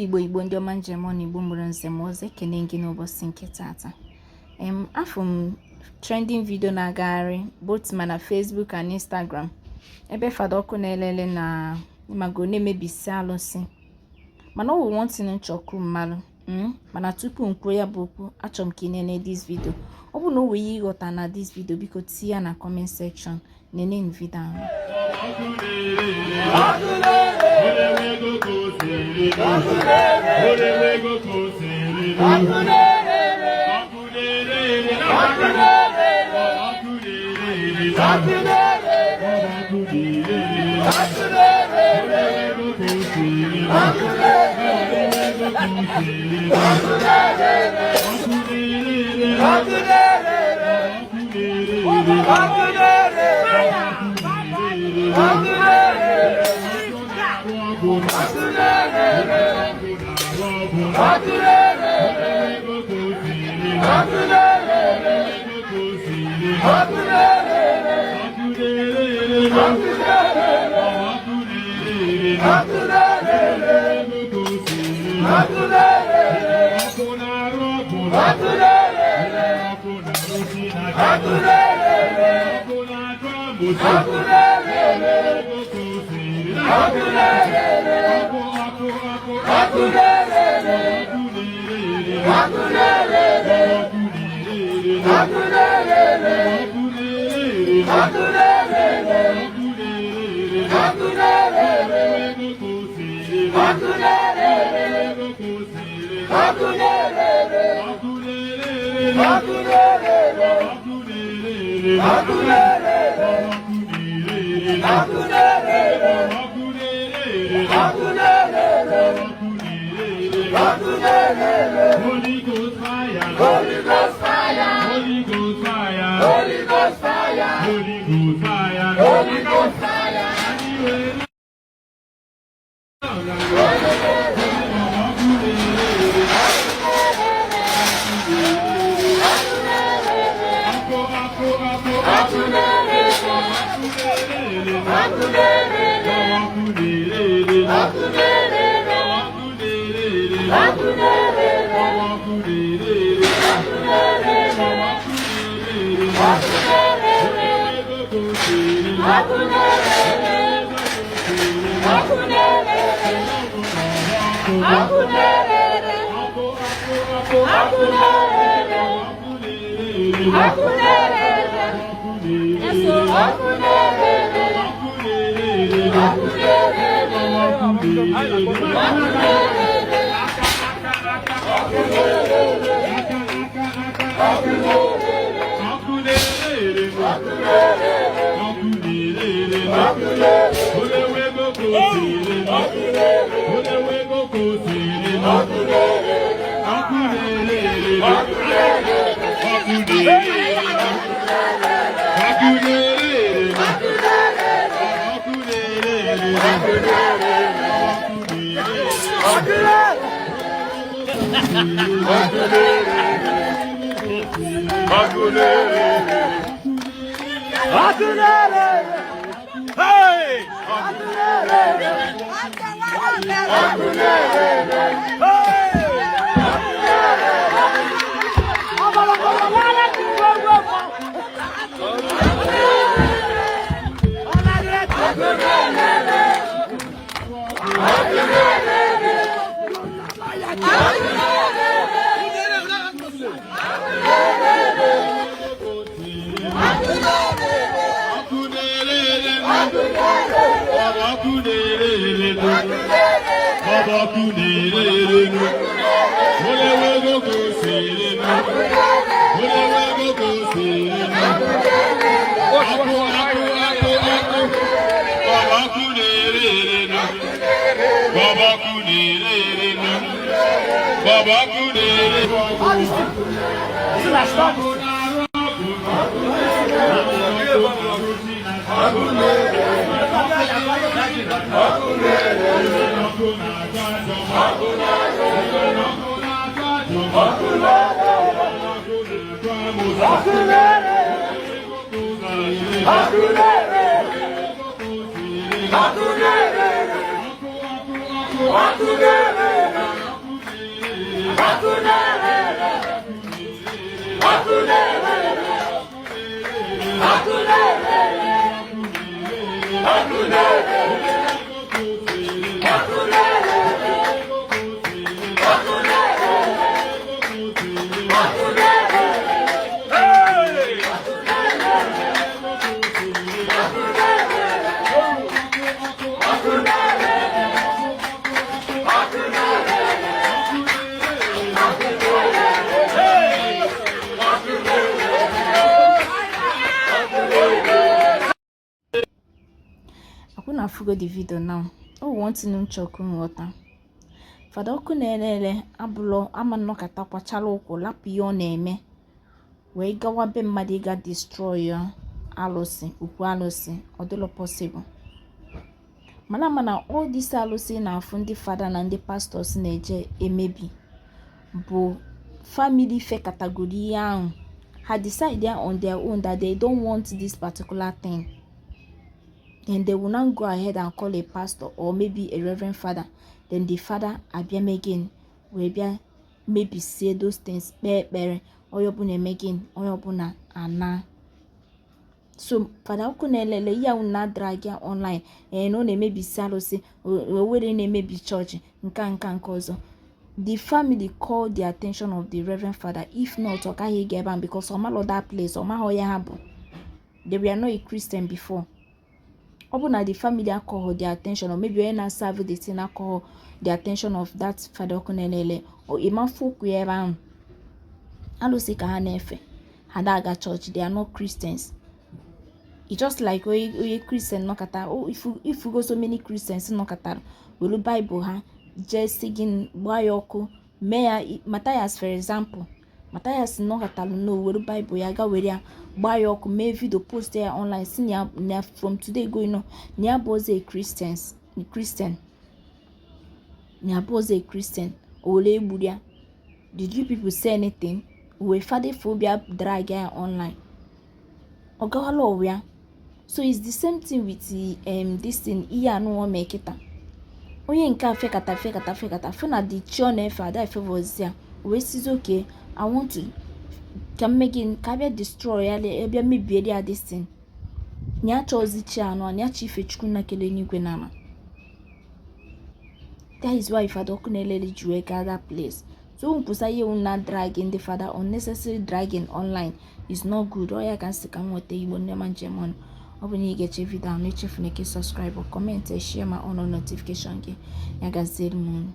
Igbo ndị ọma njem ọ n'Igbo mụrụ nze m ọzọ ekene gị n'ụbọchị nke tata. Afọ m trending video na-agagharị both mana Facebook and Instagram ebe fada ọkụ na-elele na ịmago na-emebisi alụsị, mana ọ wụ one thing nchọkụ mmalụ mana tupu m kwuo ya bụ okwu achọrọ m ka ị nene this video. Ọ bụ na o wee ịghọta na this video, biko tinye ya na comment section nene video ahụ. Holy Ghost fire, Holy Ghost fire, Holy Ghost fire, Holy Ghost fire, Holy Ghost fire, Holy Ghost fire. Akunere, Akuna fugo the video now. Oh, want num chokun water. Fada oku na-elele abụlọ ama nnọkọta kwachala ụkwụ lapụ ihe ọ na-eme wee gawa be mmadụ ịga destroy ya alụsị ukwu alụsị ọ dịlọ possible. Mana all this alụsị na-afụ ndị fada na ndị pastors na-eje emebi bụ family fe category ihe ahụ ha decide on their own that they don't want this particular thing. Then they will not go ahead and call a pastor or maybe a reverend father. Then the father abia again will be maybe say those things oyobuna again oyobuna ana. So father okunelele ya una drag ya online no na maybe salo say were na maybe church nka ozo. The family called the attention of the reverend father, if not okahi geban, because omalo that place omahoya habu. They were not a Christian before. Open the family alcohol their attention, or maybe when I serve the thing alcohol the attention of that father okunelele or ima folk we around. Alosika hanefe hadaga church, they are not Christians. It's just like we Christian no kata. Oh, if you go so many Christians no kata, we Bible ha just singing boyoku meya Matthias for example. Matthias no kata no we Bible ya ga we boyoku me video post there online senior from today going on near boze Christian ole budia. Did you people say anything? We father phobia drag online ogawalo wia. So it's the same thing with this thing iya no make it. Onye nka fekata funa the chone father favors ya we is okay. I want to can make in kabia destroy ya ebia mebie dia this thing nya chozi cha no nya chife chukwu na kele n'igwe nama. That is why father okunelele juwe gather place. So umpusa ye una dragging the father unnecessary dragging online is not good. Or ya can stick and what they won't manage on. When you get your video, make sure you subscribe or comment and share my own notification. Ya gazelle moon.